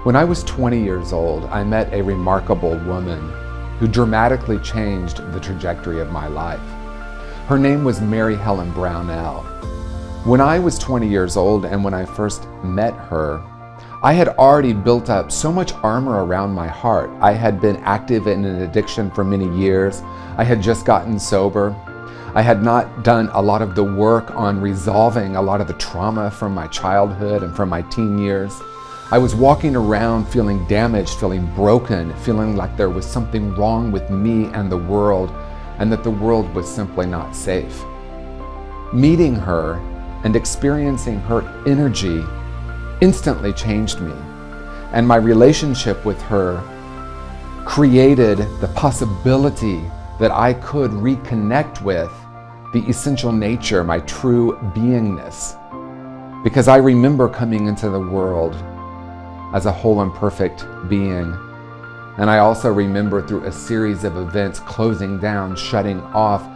When I was 20 years old, I met a remarkable woman who dramatically changed the trajectory of my life. Her name was Helen Brownell. When I was 20 years old and when I first met her, I had already built up so much armor around my heart. I had been active in an addiction for many years. I had just gotten sober. I had not done a lot of the work on resolving a lot of the trauma from my childhood and from my teen years. I was walking around feeling damaged, feeling broken, feeling like there was something wrong with me and the world, and that the world was simply not safe. Meeting her and experiencing her energy instantly changed me, and my relationship with her created the possibility that I could reconnect with the essential nature, my true beingness. Because I remember coming into the world as a whole and perfect being. And I also remember through a series of events closing down, shutting off,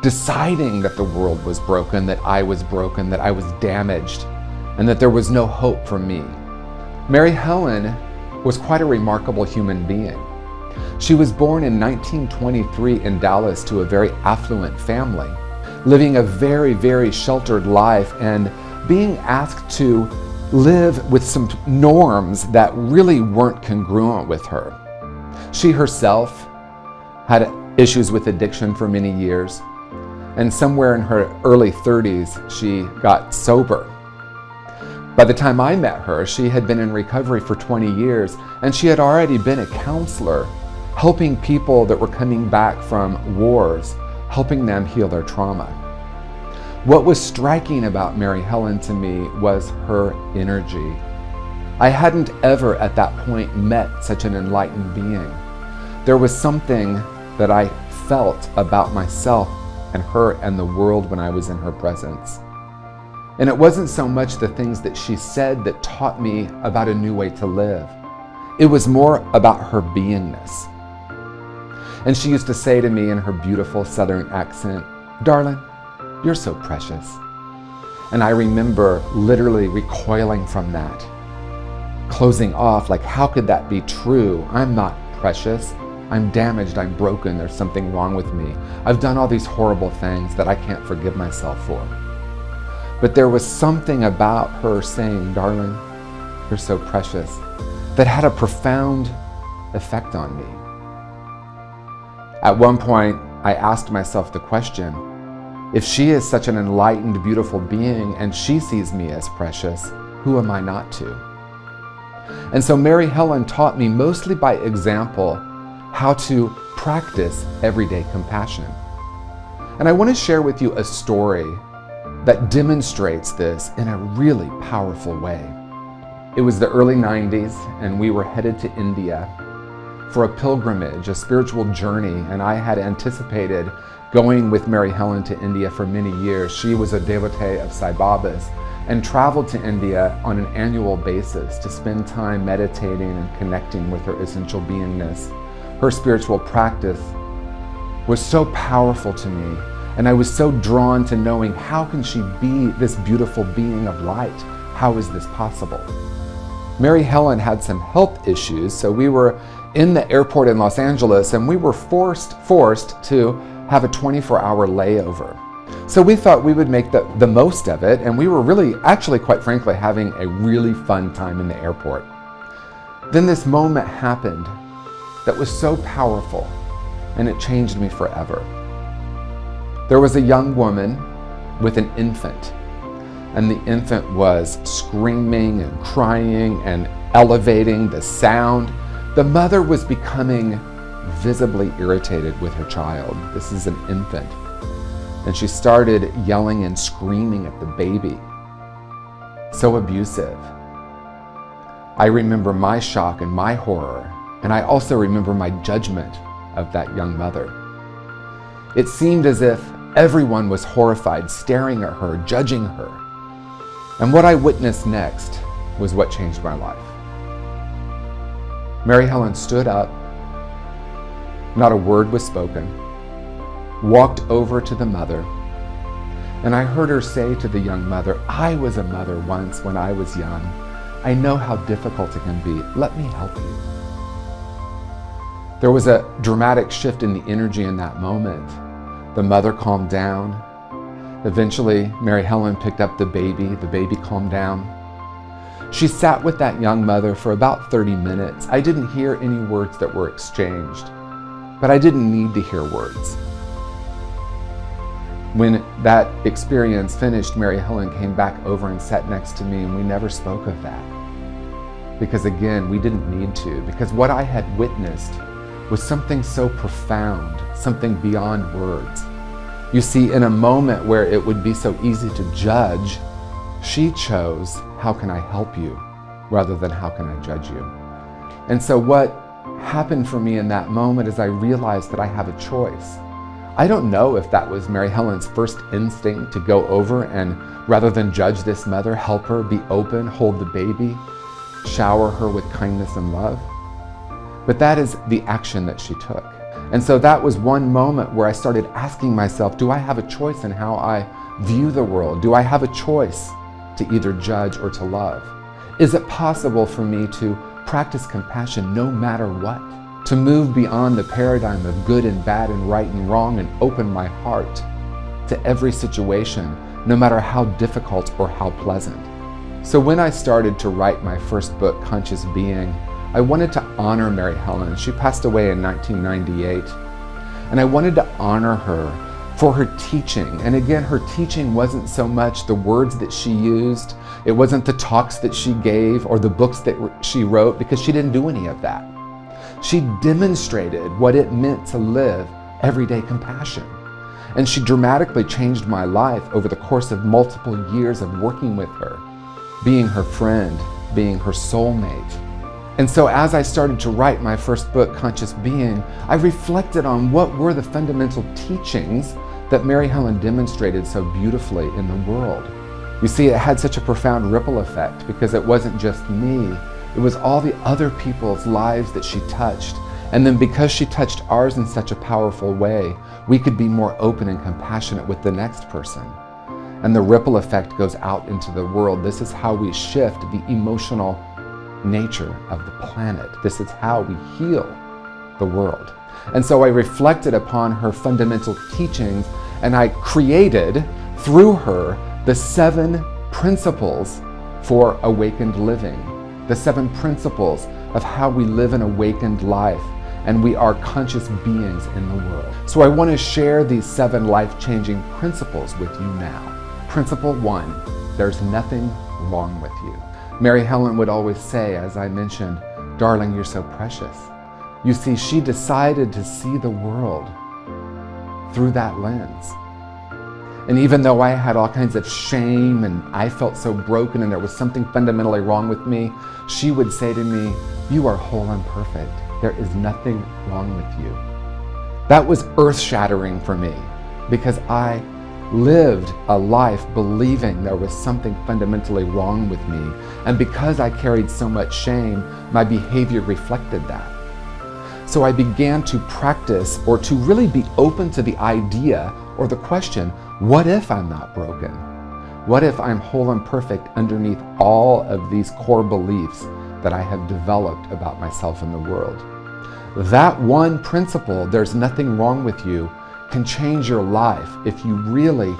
deciding that the world was broken, that I was damaged, and that there was no hope for me. Helen was quite a remarkable human being. She was born in 1923 in Dallas to a very affluent family, living a very, very sheltered life and being asked to live with some norms that really weren't congruent with her. She herself had issues with addiction for many years, and somewhere in her early 30s, she got sober. By the time I met her, she had been in recovery for 20 years, and she had already been a counselor, helping people that were coming back from wars, helping them heal their trauma. What was striking about Helen to me was her energy. I hadn't ever at that point met such an enlightened being. There was something that I felt about myself and her and the world when I was in her presence. And it wasn't so much the things that she said that taught me about a new way to live. It was more about her beingness. And she used to say to me in her beautiful Southern accent, "Darling, you're so precious." And I remember literally recoiling from that, closing off, like, how could that be true? I'm not precious. I'm damaged, I'm broken, there's something wrong with me. I've done all these horrible things that I can't forgive myself for. But there was something about her saying, "Darling, you're so precious," that had a profound effect on me. At one point, I asked myself the question, if she is such an enlightened, beautiful being and she sees me as precious, who am I not to? And so Helen taught me, mostly by example, how to practice everyday compassion. And I want to share with you a story that demonstrates this in a really powerful way. It was the early 90s, and we were headed to India for a pilgrimage, a spiritual journey, and I had anticipated going with Helen to India for many years. She was a devotee of Sai Baba's and traveled to India on an annual basis to spend time meditating and connecting with her essential beingness. Her spiritual practice was so powerful to me, and I was so drawn to knowing, how can she be this beautiful being of light? How is this possible? Helen had some health issues, so we were in the airport in Los Angeles, and we were forced to have a 24-hour layover. So we thought we would make the most of it, and we were really, actually, quite frankly, having a really fun time in the airport. Then this moment happened that was so powerful, and it changed me forever. There was a young woman with an infant, and the infant was screaming and crying and elevating the sound. The mother was becoming visibly irritated with her child. This is an infant. And she started yelling and screaming at the baby. So abusive. I remember my shock and my horror, and I also remember my judgment of that young mother. It seemed as if everyone was horrified, staring at her, judging her. And what I witnessed next was what changed my life. Helen stood up, not a word was spoken, walked over to the mother, and I heard her say to the young mother, "I was a mother once when I was young, I know how difficult it can be. Let me help you. There was a dramatic shift in the energy in that moment. The mother calmed down. Eventually, Mary Helen picked up the baby calmed down. She sat with that young mother for about 30 minutes. I didn't hear any words that were exchanged, but I didn't need to hear words. When that experience finished, Mary Helen came back over and sat next to me, and we never spoke of that. Because again, we didn't need to, because what I had witnessed was something so profound, something beyond words. You see, in a moment where it would be so easy to judge, she chose, how can I help you, rather than how can I judge you? And so what happened for me in that moment is I realized that I have a choice. I don't know if that was Mary Helen's first instinct to go over and, rather than judge this mother, help her, be open, hold the baby, shower her with kindness and love. But that is the action that she took. And so that was one moment where I started asking myself, do I have a choice in how I view the world? Do I have a choice to either judge or to love? Is it possible for me to practice compassion no matter what? To move beyond the paradigm of good and bad and right and wrong and open my heart to every situation, no matter how difficult or how pleasant? So when I started to write my first book, Conscious Being, I wanted to honor Mary Helen. She passed away in 1998. And I wanted to honor her for her teaching. And again, her teaching wasn't so much the words that she used. It wasn't the talks that she gave or the books that she wrote, because she didn't do any of that. She demonstrated what it meant to live everyday compassion. And she dramatically changed my life over the course of multiple years of working with her, being her friend, being her soulmate. And so as I started to write my first book, Conscious Being, I reflected on what were the fundamental teachings that Mary Helen demonstrated so beautifully in the world. You see, it had such a profound ripple effect because it wasn't just me, it was all the other people's lives that she touched. And then because she touched ours in such a powerful way, we could be more open and compassionate with the next person. And the ripple effect goes out into the world. This is how we shift the emotional nature of the planet. This is how we heal the world. And so I reflected upon her fundamental teachings, and I created, through her, the 7 principles for awakened living, the 7 principles of how we live an awakened life, and we are conscious beings in the world. So I want to share these 7 life-changing principles with you now. Principle 1, there's nothing wrong with you. Mary Helen would always say, as I mentioned, darling, you're so precious. You see, she decided to see the world through that lens. And even though I had all kinds of shame and I felt so broken and there was something fundamentally wrong with me, she would say to me, you are whole and perfect. There is nothing wrong with you. That was earth-shattering for me because I lived a life believing there was something fundamentally wrong with me. And because I carried so much shame, my behavior reflected that. So I began to practice, or to really be open to the idea or the question, what if I'm not broken? What if I'm whole and perfect underneath all of these core beliefs that I have developed about myself and the world? That one principle, there's nothing wrong with you, can change your life if you really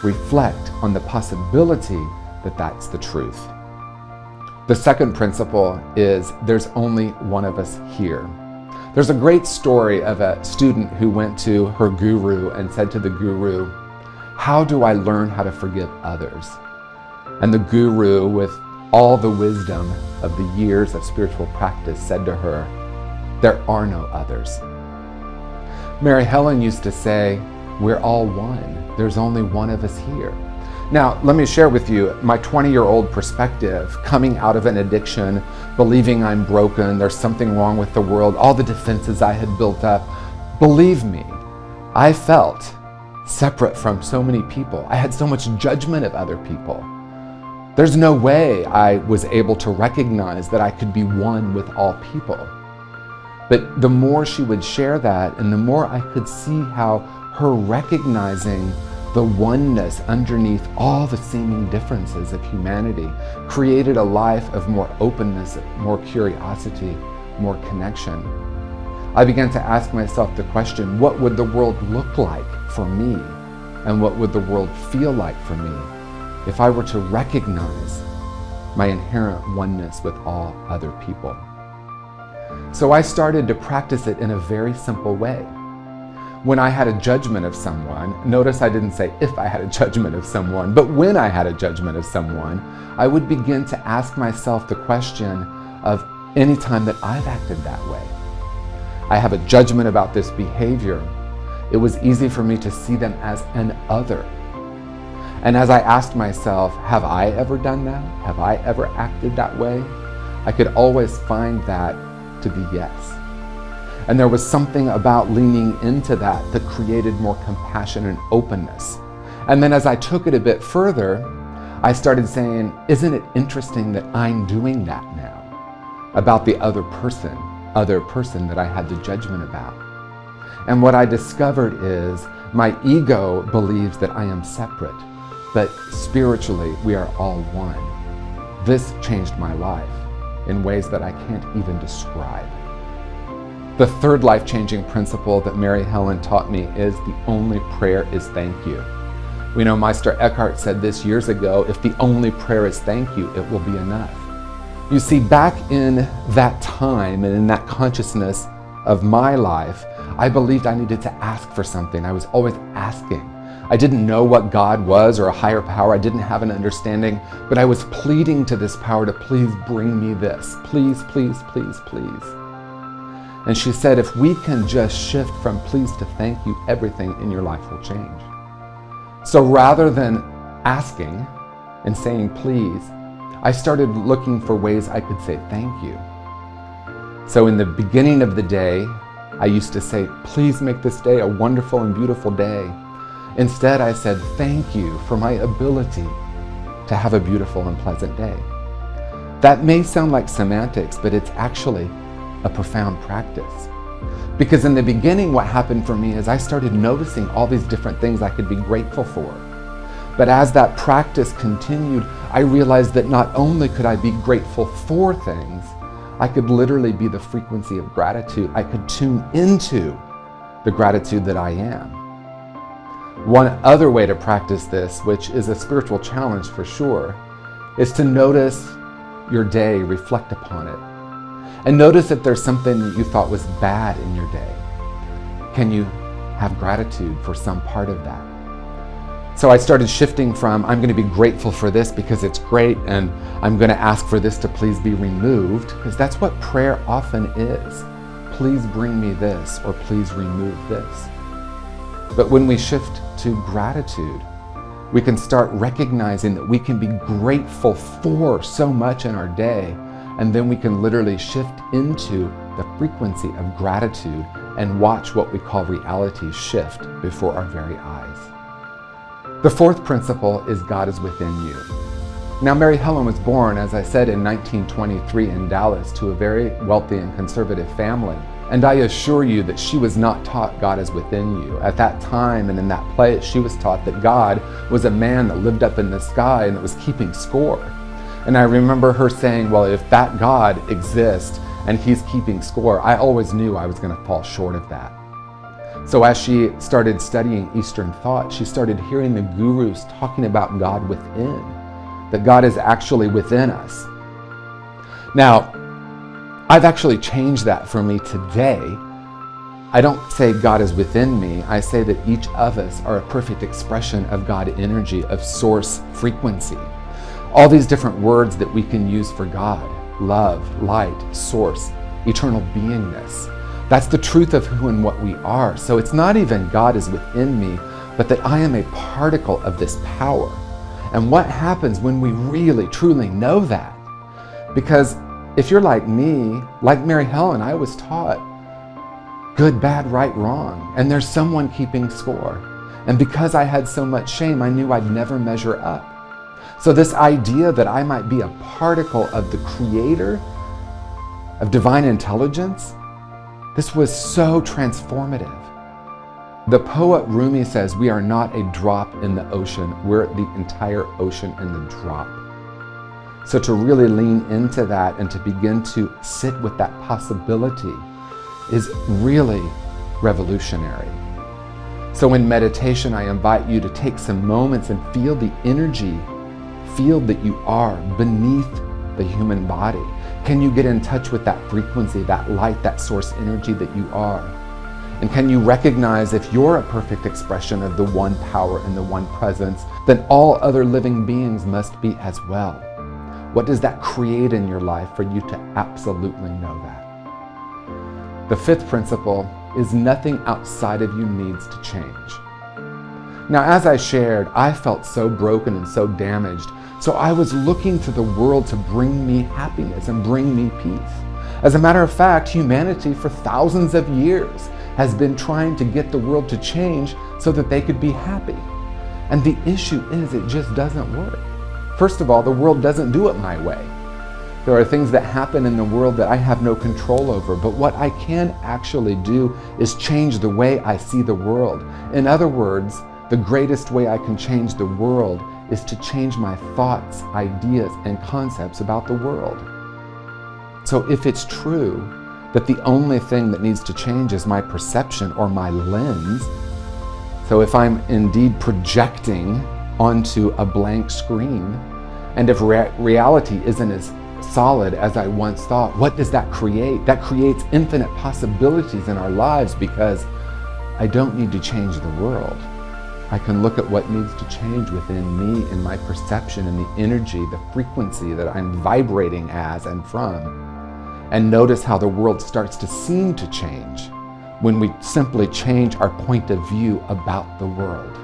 reflect on the possibility that that's the truth. The second principle is there's only one of us here. There's a great story of a student who went to her guru and said to the guru, how do I learn how to forgive others? And the guru, with all the wisdom of the years of spiritual practice, said to her, there are no others. Mary Helen used to say, we're all one. There's only one of us here. Now, let me share with you my 20-year-old perspective, coming out of an addiction, believing I'm broken, there's something wrong with the world, all the defenses I had built up. Believe me, I felt separate from so many people. I had so much judgment of other people. There's no way I was able to recognize that I could be one with all people. But the more she would share that, and the more I could see how her recognizing the oneness underneath all the seeming differences of humanity, created a life of more openness, more curiosity, more connection. I began to ask myself the question, what would the world look like for me? And what would the world feel like for me if I were to recognize my inherent oneness with all other people? So I started to practice it in a very simple way. When I had a judgment of someone, notice I didn't say if I had a judgment of someone, but when I had a judgment of someone, I would begin to ask myself the question of any time that I've acted that way. I have a judgment about this behavior. It was easy for me to see them as an other. And as I asked myself, have I ever done that? Have I ever acted that way? I could always find that to be yes. And there was something about leaning into that created more compassion and openness. And then as I took it a bit further, I started saying, isn't it interesting that I'm doing that now about the other person that I had the judgment about? And what I discovered is my ego believes that I am separate, but spiritually we are all one. This changed my life in ways that I can't even describe. The third life-changing principle that Mary Helen taught me is the only prayer is thank you. We know Meister Eckhart said this years ago, if the only prayer is thank you, it will be enough. You see, back in that time and in that consciousness of my life, I believed I needed to ask for something. I was always asking. I didn't know what God was or a higher power. I didn't have an understanding, but I was pleading to this power to please bring me this. Please, please, please, please. And she said, if we can just shift from please to thank you, everything in your life will change. So rather than asking and saying please, I started looking for ways I could say thank you. So in the beginning of the day, I used to say, please make this day a wonderful and beautiful day. Instead, I said, thank you for my ability to have a beautiful and pleasant day. That may sound like semantics, but it's actually a profound practice. Because in the beginning, what happened for me is I started noticing all these different things I could be grateful for. But as that practice continued, I realized that not only could I be grateful for things, I could literally be the frequency of gratitude. I could tune into the gratitude that I am. One other way to practice this, which is a spiritual challenge for sure, is to notice your day, reflect upon it, and notice if there's something that you thought was bad in your day. Can you have gratitude for some part of that? So I started shifting from, I'm going to be grateful for this because it's great, and I'm going to ask for this to please be removed, because that's what prayer often is. Please bring me this, or please remove this. But when we shift to gratitude, we can start recognizing that we can be grateful for so much in our day, and then we can literally shift into the frequency of gratitude and watch what we call reality shift before our very eyes. The fourth principle is God is within you. Now, Mary Helen was born, as I said, in 1923 in Dallas to a very wealthy and conservative family. And I assure you that she was not taught God is within you. At that time and in that place, she was taught that God was a man that lived up in the sky and that was keeping score. And I remember her saying, well, if that God exists and he's keeping score, I always knew I was going to fall short of that. So as she started studying Eastern thought, she started hearing the gurus talking about God within, that God is actually within us. Now, I've actually changed that for me today. I don't say God is within me. I say that each of us are a perfect expression of God energy, of source frequency. All these different words that we can use for God: love, light, source, eternal beingness. That's the truth of who and what we are. So it's not even God is within me, but that I am a particle of this power. And what happens when we really, truly know that? Because if you're like me, like Mary Helen, I was taught good, bad, right, wrong. And there's someone keeping score. And because I had so much shame, I knew I'd never measure up. So this idea that I might be a particle of the Creator, of divine intelligence, this was so transformative. The poet Rumi says, we are not a drop in the ocean, we're the entire ocean in the drop. So to really lean into that and to begin to sit with that possibility is really revolutionary. So in meditation, I invite you to take some moments and feel the energy field that you are beneath the human body. Can you get in touch with that frequency, that light, that source energy that you are? And can you recognize if you're a perfect expression of the one power and the one presence, then all other living beings must be as well. What does that create in your life for you to absolutely know that? The fifth principle is nothing outside of you needs to change. Now, as I shared, I felt so broken and so damaged, so I was looking to the world to bring me happiness and bring me peace. As a matter of fact, humanity for thousands of years has been trying to get the world to change so that they could be happy. And the issue is it just doesn't work. First of all, the world doesn't do it my way. There are things that happen in the world that I have no control over, but what I can actually do is change the way I see the world. In other words, the greatest way I can change the world is to change my thoughts, ideas, and concepts about the world. So if it's true that the only thing that needs to change is my perception or my lens, so if I'm indeed projecting onto a blank screen, and if reality isn't as solid as I once thought, what does that create? That creates infinite possibilities in our lives, because I don't need to change the world. I can look at what needs to change within me in my perception and the energy, the frequency that I'm vibrating as and from, and notice how the world starts to seem to change when we simply change our point of view about the world.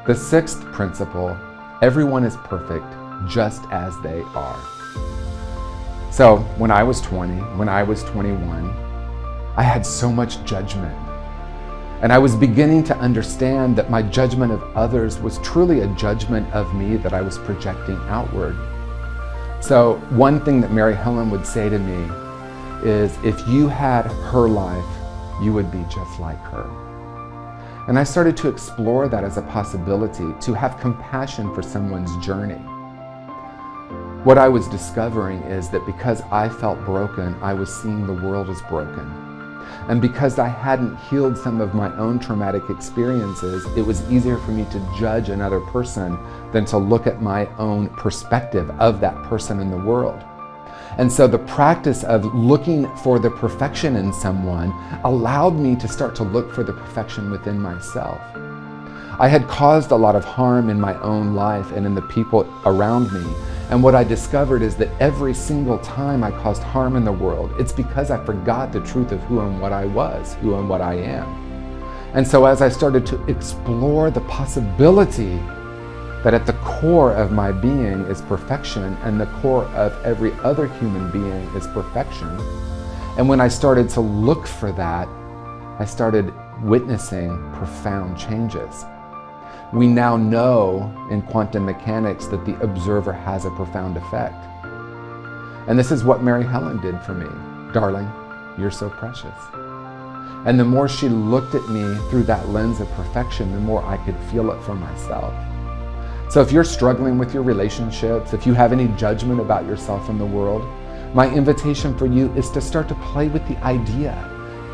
The sixth principle, everyone is perfect just as they are. So when I was 20, when I was 21, I had so much judgment. And I was beginning to understand that my judgment of others was truly a judgment of me that I was projecting outward. So one thing that Mary Helen would say to me is, if you had her life, you would be just like her. And I started to explore that as a possibility, to have compassion for someone's journey. What I was discovering is that because I felt broken, I was seeing the world as broken. And because I hadn't healed some of my own traumatic experiences, it was easier for me to judge another person than to look at my own perspective of that person in the world. And so the practice of looking for the perfection in someone allowed me to start to look for the perfection within myself. I had caused a lot of harm in my own life and in the people around me. And what I discovered is that every single time I caused harm in the world, it's because I forgot the truth of who and what I was, who and what I am. And so as I started to explore the possibility that at the core of my being is perfection, and the core of every other human being is perfection, and when I started to look for that, I started witnessing profound changes. We now know in quantum mechanics that the observer has a profound effect. And this is what Mary Helen did for me. Darling, you're so precious. And the more she looked at me through that lens of perfection, the more I could feel it for myself. So if you're struggling with your relationships, if you have any judgment about yourself in the world, my invitation for you is to start to play with the idea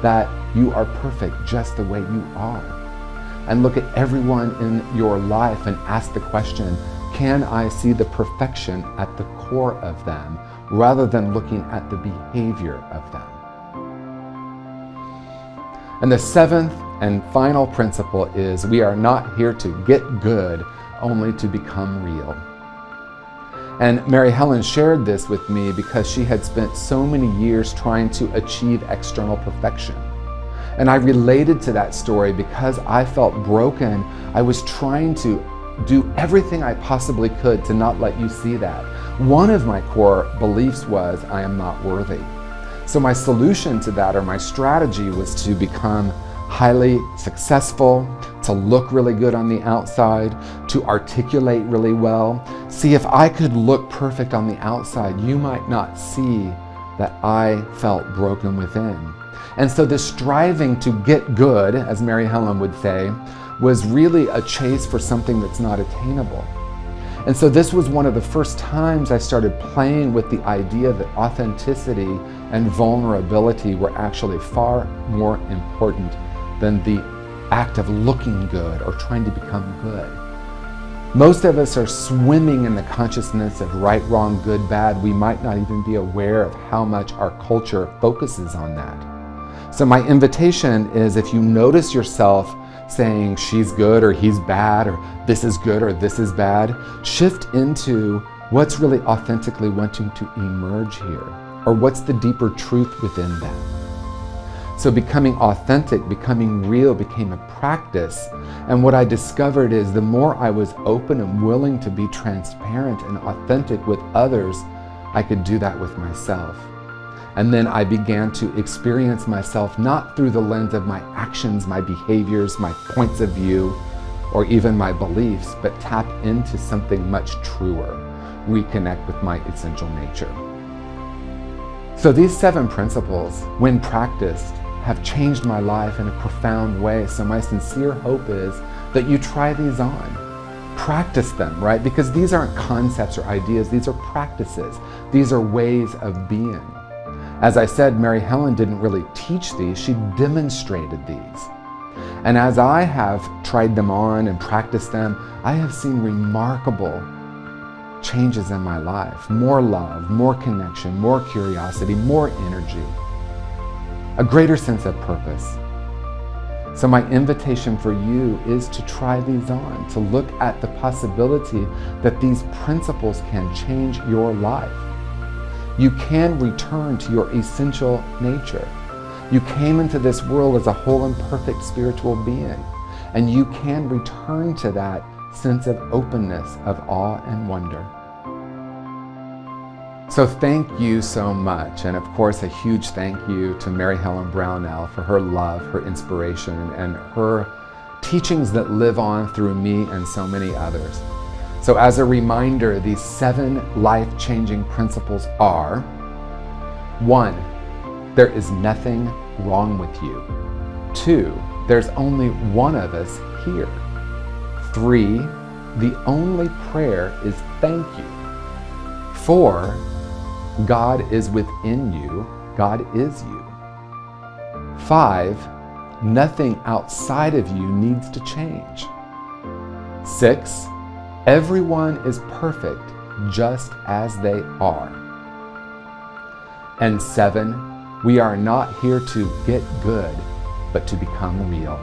that you are perfect just the way you are. And look at everyone in your life and ask the question, can I see the perfection at the core of them, rather than looking at the behavior of them? And the seventh and final principle is, we are not here to get good, only to become real. And Mary Helen shared this with me because she had spent so many years trying to achieve external perfection. And I related to that story because I felt broken. I was trying to do everything I possibly could to not let you see that. One of my core beliefs was, I am not worthy. So my solution to that, or my strategy, was to become highly successful, to look really good on the outside, to articulate really well. See, if I could look perfect on the outside, you might not see that I felt broken within. And so this striving to get good, as Mary Helen would say, was really a chase for something that's not attainable. And so this was one of the first times I started playing with the idea that authenticity and vulnerability were actually far more important than the act of looking good or trying to become good. Most of us are swimming in the consciousness of right, wrong, good, bad. We might not even be aware of how much our culture focuses on that. So my invitation is, if you notice yourself saying she's good or he's bad or this is good or this is bad, shift into what's really authentically wanting to emerge here, or what's the deeper truth within that. So becoming authentic, becoming real became a practice. And what I discovered is the more I was open and willing to be transparent and authentic with others, I could do that with myself. And then I began to experience myself not through the lens of my actions, my behaviors, my points of view, or even my beliefs, but tap into something much truer, reconnect with my essential nature. So these 7 principles, when practiced, have changed my life in a profound way. So my sincere hope is that you try these on. Practice them, right? Because these aren't concepts or ideas, these are practices. These are ways of being. As I said, Mary Helen didn't really teach these, she demonstrated these. And as I have tried them on and practiced them, I have seen remarkable changes in my life. More love, more connection, more curiosity, more energy, a greater sense of purpose. So my invitation for you is to try these on, to look at the possibility that these principles can change your life. You can return to your essential nature. You came into this world as a whole and perfect spiritual being, and you can return to that sense of openness, of awe and wonder. So thank you so much, and of course a huge thank you to Mary Helen Brownell for her love, her inspiration, and her teachings that live on through me and so many others. So as a reminder, these 7 life-changing principles are: 1, there is nothing wrong with you. 2, there's only one of us here. 3, the only prayer is thank you. 4, God is within you, God is you. 5, nothing outside of you needs to change. 6, everyone is perfect just as they are. And 7, we are not here to get good, but to become real.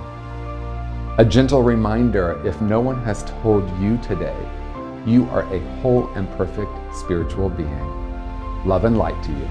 A gentle reminder, if no one has told you today, you are a whole and perfect spiritual being. Love and light to you.